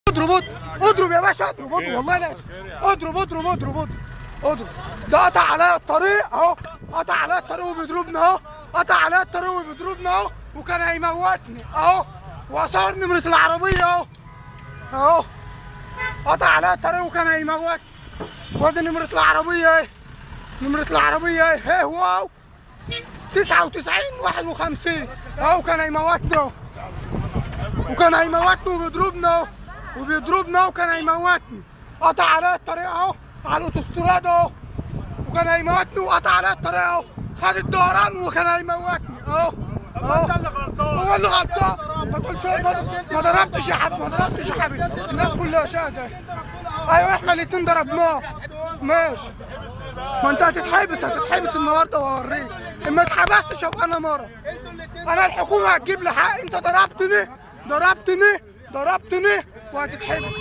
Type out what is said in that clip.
اضرب اضرب يا باشا، اضرب والله لا اضرب. ده قطع عليا الطريق اهو، قطع عليا الطريق وبيضربني اهو، قطع عليا الطريق وبيضربني اهو، وكان هيموتني اهو، وصور نمرة العربية اهو اهو، قطع عليا الطريق وكان هيموتني. وادي نمرة العربية اهي، نمرة العربية اهي واو 99 51 اهو، كان هيموتني اهو، وكان هيموتني وبيضربني اهو، وبيضربني اهو، كان هيموتني. قطع عليا الطريق اهو على الاوتوستراد اهو، وكان هيموتني، وقطع عليا الطريق اهو، خد الدوران وكان هيموتني اهو اهو. هو اللي غلطان، ما تقولش ما ضربتش يا حبيبي، ما ضربتش يا حبيبي، الناس كلها شاهده. ايوه احنا الاتنين ضربناه ماشي، ما انت هتتحبس النهارده وهوريك. ما اتحبستش ابقى انا مره، انا الحكومه هتجيب لي حق. انت ضربتني وهتتحبس.